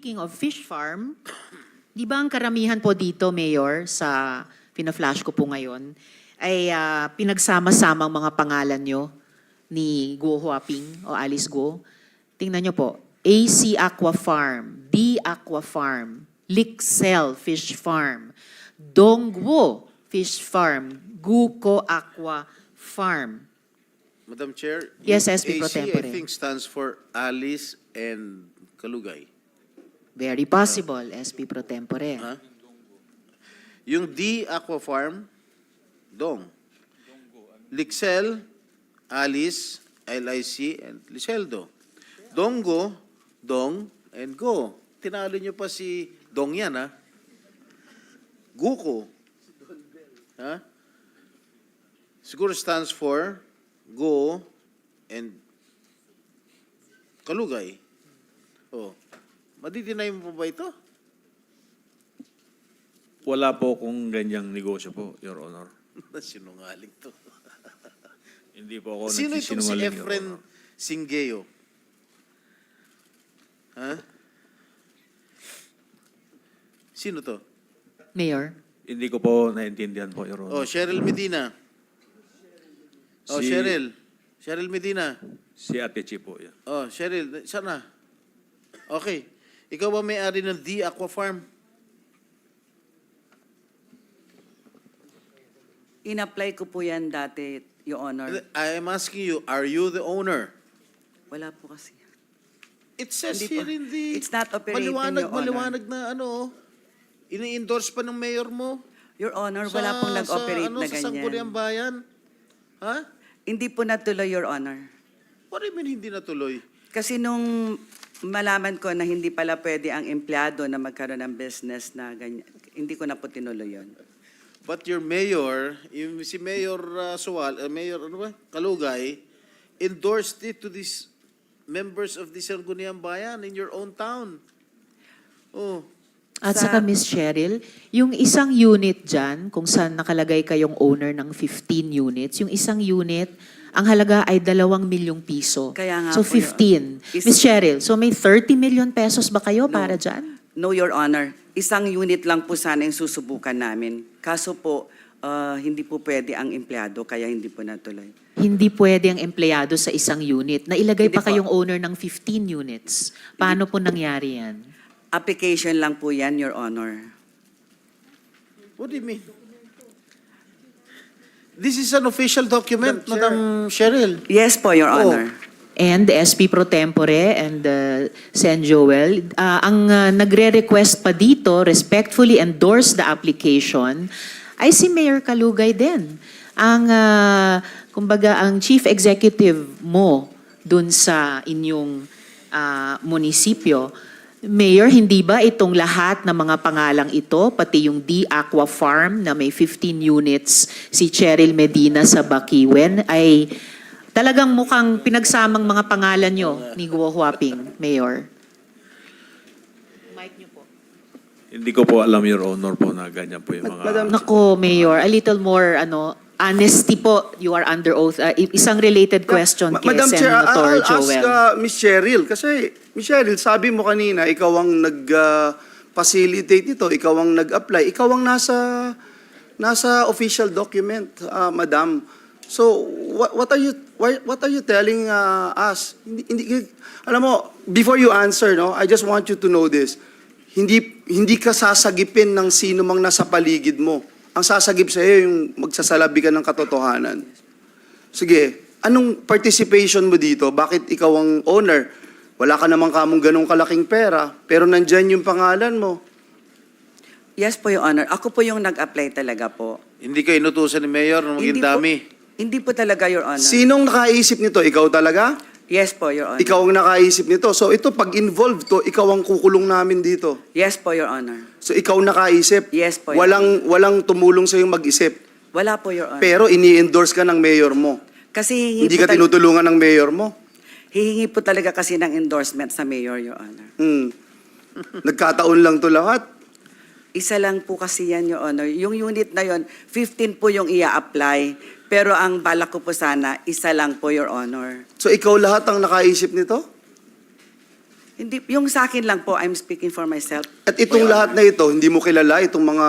speaking of fish farm, di ba ang karamihan po dito, Mayor, sa pina-flash ko po ngayon, ay pinagsama-samang mga pangalan nyo ni Guo Huaping o Alice Guo. Tingnan nyo po, AC Aqua Farm, D Aqua Farm, Lixel Fish Farm, Dongguo Fish Farm, Guko Aqua Farm. Madam Chair, Yes, yung SP Pro AC, Tempore. I think stands for Alice and Kalugay. Very possible, SP Pro Tempore. Ha? Yung D Aqua Farm, Dong. Lixel, Alice, LIC, and Liceldo. Donggo, Dong, and Go. Tinalo nyo pa si Dong yan, ha? Guko. Ha? Siguro stands for Go and Kalugay. Oh. Madidinay mo pa ba ito? Wala po kung ganyang negosyo po, Your Honor. Sinungaling to. Hindi po ako Sino itong si nagsisinungaling, Your Efren Honor. Singeo? Ha? Sino to? Mayor? Hindi ko po naintindihan po, Your Honor. Oh, Cheryl Medina. Oh, Si- Cheryl. Cheryl Medina. Si Ate Chi po yan. Oh, Cheryl. Sana? Okay. Ikaw ba may-ari ng D Aqua Farm? In-apply ko po yan dati, Your Honor. I am asking you, are you the owner? Wala po kasi. It says Hindi here po. in the... It's not operating, Your Honor. Maliwanag na ano, ini-endorse pa ng mayor mo. Your Honor, wala pong nag-operate na Sa Sangguniang ganyan. Bayan. Ha? Hindi po natuloy, Your Honor. What do you mean hindi natuloy? Kasi nung malaman ko na hindi pala pwede ang empleyado na magkaroon ng business na ganyan, hindi ko na po tinuloy yun. But your mayor, yung si Mayor Mayor ano ba? Kalugay, endorsed it to these members of the Sangguniang Bayan in your own town. Oh, At Sa- saka Miss Cheryl, yung isang unit dyan, kung saan nakalagay kayong owner ng 15 units, yung isang unit, ang halaga ay 2 milyong piso. Kaya nga so po, 15. Is- Miss Cheryl, so may 30 million pesos ba kayo para dyan? No, Your Honor. Isang unit lang po sana yung susubukan namin. Kaso po, hindi po pwede ang empleyado, kaya hindi po natuloy. Hindi pwede ang empleyado sa isang unit. Nailagay Hindi pa po. kayong owner ng 15 units. Paano po nangyari yan? Application lang po yan, Your Honor. what do you mean? This is an official document, Madam Cheryl. Yes po, Your Oh. Honor. And the SP Pro Tempore and Sen Joel, ang nagre-request pa dito, respectfully endorse the application, ay si Mayor Kalugay din. Ang, kumbaga, ang chief executive mo dun sa inyong munisipyo. Mayor, hindi ba itong lahat ng mga pangalang ito, pati yung D Aqua Farm na may 15 units, si Cheryl Medina sa Bakiwen, ay talagang mukhang pinagsamang mga pangalan nyo ni Guo Huaping, Mayor? Mic nyo po. Hindi ko po alam, Your Honor, po na ganyan po yung mga... Nako, Mayor, a little more honesty po. You are under oath. Isang related question kay Madam Chair, Senator I'll ask Joel. Miss Cheryl. Kasi, Miss Cheryl, sabi mo kanina, ikaw ang nag-facilitate ito, ikaw ang nag-apply, ikaw ang nasa official document, Madam. So, what are you telling us? Alam mo, before you answer, no, I just want you to know this. Hindi ka sasagipin ng sino mang nasa paligid mo. Ang sasagip sa iyo yung magsasalabi ka ng katotohanan. Sige, anong participation mo dito? Bakit ikaw ang owner? Wala ka naman kamong ganong kalaking pera, pero nandyan yung pangalan mo. Yes po, Your Honor. Ako po yung nag-apply talaga po. Hindi ka inutusan ni Mayor ng maging dami. Hindi po talaga, Your Honor. Sinong nakaisip nito? Ikaw talaga? Yes po, Your Honor. Ikaw ang nakaisip nito. So ito, pag involved to, ikaw ang kukulong namin dito. Yes po, Your Honor. So ikaw nakaisip. Yes po, Your Walang tumulong sa yung mag-isip. Wala po, Your Honor. Pero ini-endorse ka ng mayor mo. Kasi Hindi ka tinutulungan ng mayor mo. hihingi po talaga kasi ng endorsement sa Mayor, Your Honor. Nagkataon lang to lahat. Isa lang po kasi yan, Your Honor. Yung unit na yon, 15 po yung ia-apply. Pero ang balak ko po sana, isa lang po, Your Honor. So ikaw lahat ang nakaisip nito? Hindi, yung sa akin lang po, I'm speaking for myself. At itong lahat na ito, hindi mo kilala itong mga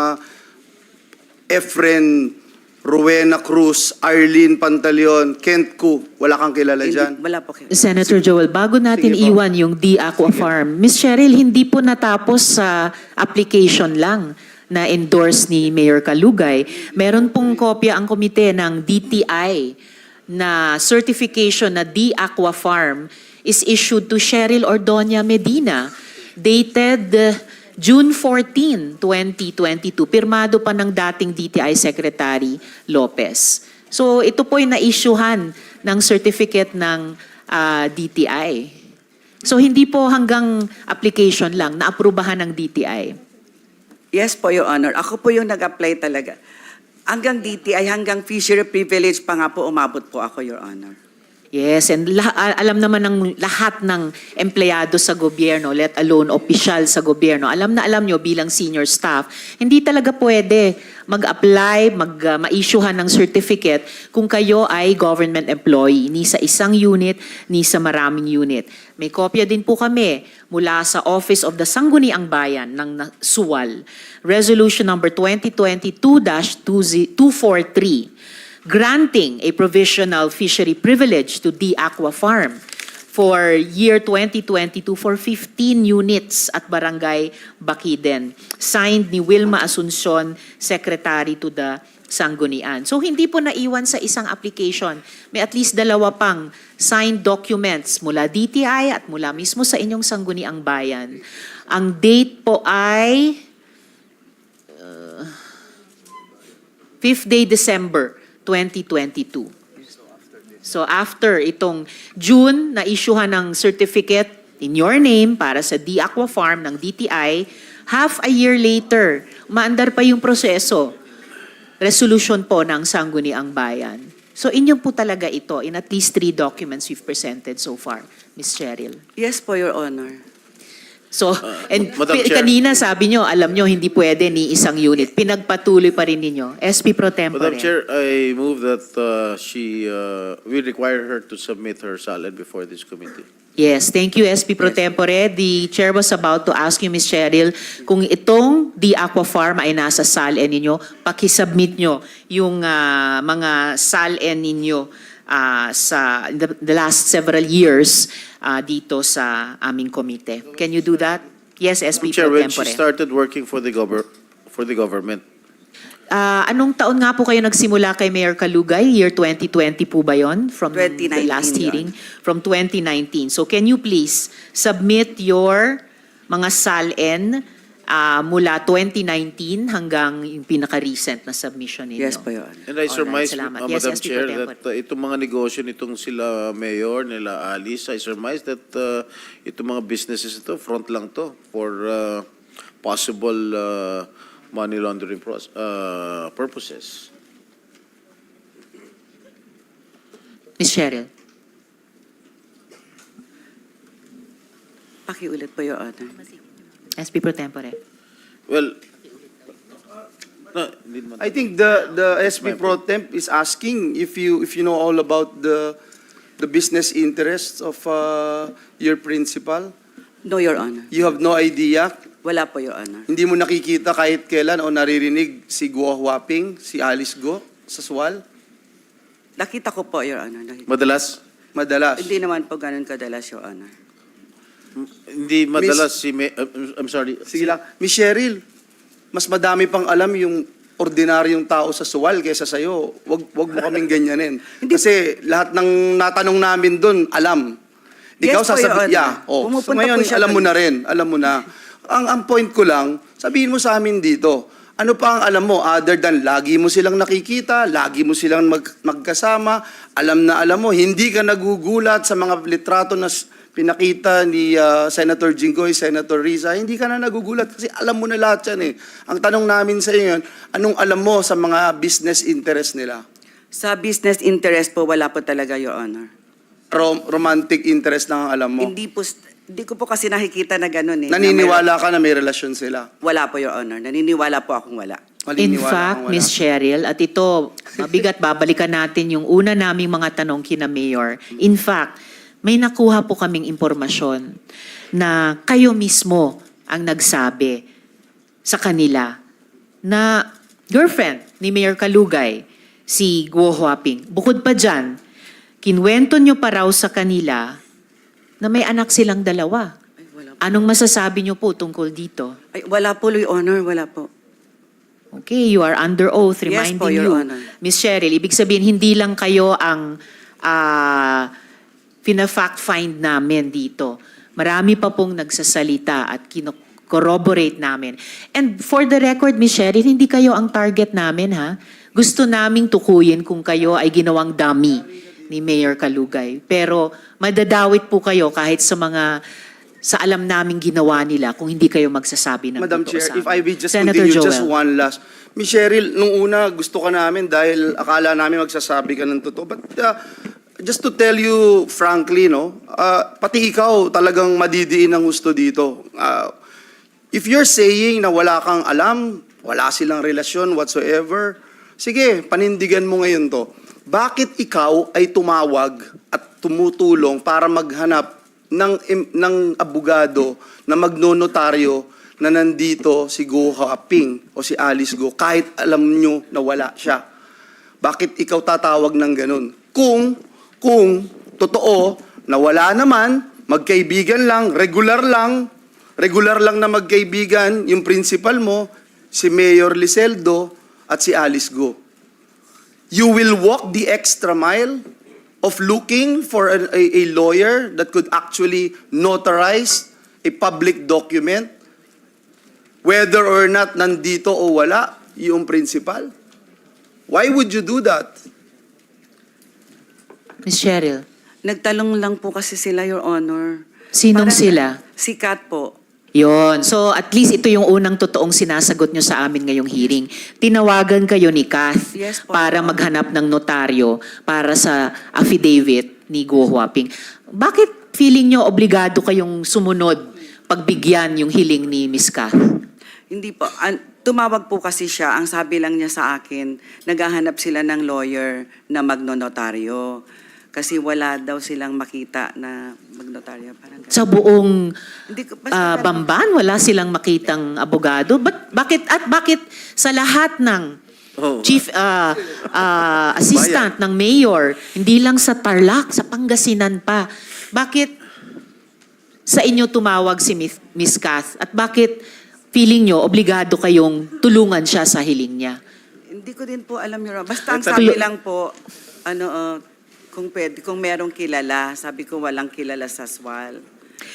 Efren, Rowena Cruz, Arlene Pantaleon, Kent Ku, wala kang kilala Hindi, dyan? wala po kayo. Senator Joel, bago natin Sige po. iwan yung D Aqua Farm, Ms. Cheryl, hindi po natapos sa application lang na endorse ni Mayor Kalugay. Meron pong kopya ang komite ng DTI na certification na D Aqua Farm is issued to Cheryl Ordoña Medina, dated June 14, 2022. Pirmado pa ng dating DTI Secretary Lopez. So ito po'y na-issuehan ng certificate ng DTI. So hindi po hanggang application lang, naaprubahan ng DTI. Yes po, Your Honor. Ako po yung nag-apply talaga. Hanggang DTI, hanggang fishery privilege pa nga po umabot po ako, Your Honor. Yes, and alam naman ng lahat ng empleyado sa gobyerno, let alone opisyal sa gobyerno, alam nyo bilang senior staff, hindi talaga pwede mag-apply, ma-issuehan ng certificate kung kayo ay government employee, ni sa isang unit, ni sa maraming unit. May kopya din po kami mula sa Office of the Sangguniang Bayan ng Suwal, Resolution number 2022-243, granting a provisional fishery privilege to D Aqua Farm for year 2022 for 15 units at Barangay Bakiden. Signed ni Wilma Asuncion, Secretary to the Sanggunian. So hindi po naiwan sa isang application. May at least 2 pang signed documents mula DTI at mula mismo sa inyong Sangguniang Bayan. Ang date po ay 5th day December 2022. So after itong June, na-issuehan ng certificate in your name para sa D Aqua Farm ng DTI, half a year later, maandar pa yung proseso. Resolution po ng Sangguniang Bayan. So inyong po talaga ito in at least 3 documents we've presented so far, Ms. Cheryl. Yes po, Your Honor. So, and Madam Chair. kanina sabi nyo, alam nyo, hindi pwede ni isang unit. Pinagpatuloy pa rin ninyo. SP Pro Tempore. Madam Chair, I move that we require her to submit her salad before this committee. Yes, thank you, SP Pro Tempore. The chair was about to ask you, Ms. Cheryl, kung itong The Aqua Farm ay nasa SALN ninyo, pakisubmit nyo yung mga SALN ninyo sa the last several years dito sa aming komite. Can you do that? Yes, SP Chair, Pro when she Tempore. started working for the government, Anong taon nga po kayo nagsimula kay Mayor Kalugay? Year 2020 po ba yon? From 2019 the last yun. hearing? From 2019. So can you please submit your mga SALN mula 2019 hanggang yung pinaka-recent na submission ninyo? Yes po, Your Honor. and I surmise, salamat. Yes, Madam SP Pro Chair, Tempore. that itong mga negosyo nitong sila Mayor, nila Alice, I surmise that itong mga businesses ito, front lang to for possible money laundering purposes. Ms. Cheryl. Pakiulit po, Your Honor. SP Pro Tempore. Well, no, hindi naman. I think the SP Pro Temp is asking if you know all about the business interests of your principal. No, Your Honor. You have no idea. Wala po, Your Honor. Hindi mo nakikita kahit kailan o naririnig si Guo Huaping, si Alice Guo sa Suwal? Nakita ko po, Your Honor. Madalas? Madalas. Hindi naman po ganun kadalas, Your Honor. Hindi madalas I'm sorry. Sige lang. Miss Cheryl, mas madami pang alam yung ordinaryong tao sa Suwal kaysa sa'yo. Wag mo kaming ganyanin. Kasi lahat ng natanong namin doon, alam. Ikaw Yes po, Your Honor. So Pumupunta ngayon, po siya alam mo doon. na rin. Alam mo na. Ang point ko lang, sabihin mo sa amin dito, ano pa ang alam mo other than lagi mo silang nakikita, lagi mo silang magkasama, alam na alam mo, hindi ka nagugulat sa mga litrato na pinakita ni Senator Jinggoy, Senator Risa, hindi ka na nagugulat kasi alam mo na lahat yan eh. Ang tanong namin sa iyo yun, anong alam mo sa mga business interest nila? Sa business interest po, wala po talaga, Your Honor. Romantic interest lang ang alam mo. Hindi ko po kasi nakikita na ganun eh. Naniniwala ka na may relasyon sila? Wala po, Your Honor. Naniniwala po akong wala. In Maniniwala fact, kang wala. Ms. Cheryl, at ito, mabigat, babalikan natin yung una naming mga tanong kina Mayor. In fact, may nakuha po kaming impormasyon na kayo mismo ang nagsabi sa kanila na girlfriend ni Mayor Kalugay, si Guo Huaping. Bukod pa dyan, kinwento nyo pa raw sa kanila na may anak silang dalawa. Ay, wala po. Anong masasabi nyo po tungkol dito? Ay, wala po, Your Honor, wala po. Okay, you are under oath Yes reminding po, Your you. Honor. Miss Cheryl, ibig sabihin hindi lang kayo ang pina-fact find namin dito. Marami pa pong nagsasalita at corroborate namin. And for the record, Miss Cheryl, hindi kayo ang target namin, ha? Gusto naming tukuyin kung kayo ay ginawang dummy ni Mayor Kalugay. Pero madadawit po kayo kahit sa alam naming ginawa nila kung hindi kayo magsasabi ng Madam totoo Chair, sa if I amin. may just Senator continue, Joel. just one last. Miss Cheryl, nung una gusto ka namin dahil akala namin magsasabi ka ng totoo. But just to tell you frankly, no, pati ikaw talagang madidiin ng gusto dito. If you're saying na wala kang alam, wala silang relasyon whatsoever, sige, panindigan mo ngayon to. Bakit ikaw ay tumawag at tumutulong para maghanap ng abogado na magnonotaryo na nandito si Guo Huaping o si Alice Guo kahit alam nyo na wala siya? Bakit ikaw tatawag ng ganun? Kung totoo na wala naman, magkaibigan lang, regular lang na magkaibigan, yung principal mo, si Mayor Liseldo at si Alice Guo. You will walk the extra mile of looking for a lawyer that could actually notarize a public document, whether or not nandito o wala yung principal? Why would you do that? Miss Cheryl, Nagtalong lang po kasi sila, Your Honor. sinong Parang- sila? Si Kat po. Yon. So at least ito yung unang totoong sinasagot nyo sa amin ngayong hearing. Tinawagan kayo ni Kath Yes po. para maghanap ng notaryo para sa affidavit ni Guo Huaping. Bakit feeling nyo obligado kayong sumunod pagbigyan yung hiling ni Miss Kath? Hindi po. Tumawag po kasi siya. Ang sabi lang niya sa akin, naghahanap sila ng lawyer na magnonotaryo. Kasi wala daw silang makita na magnotaryo. Parang ganun. Sa buong Hindi ko, basta Bamban, wala silang makitang abogado? Bakit sa lahat ng Oh, chief assistant ng mayor, hindi lang sa Tarlac, sa Pangasinan pa, bakit sa inyo tumawag si Miss Kath? At bakit feeling nyo obligado kayong tulungan siya sa hiling niya? Hindi ko din po alam, Your Honor. Basta ang Ito- sabi lang po, kung pwede, kung merong kilala, sabi ko walang kilala sa SWAL.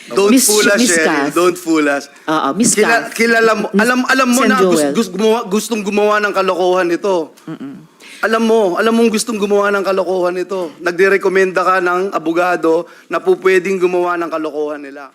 Don't Miss- fool us, Miss Cheryl. Kath. Don't fool us. Oo, Miss Kath. Kilala mo, alam mo Sen. na Joel. gustong gumawa ng kalokohan ito. Alam mong gustong gumawa ng kalokohan ito. Nagdirekomenda ka ng abogado na po pwedeng gumawa ng kalokohan nila.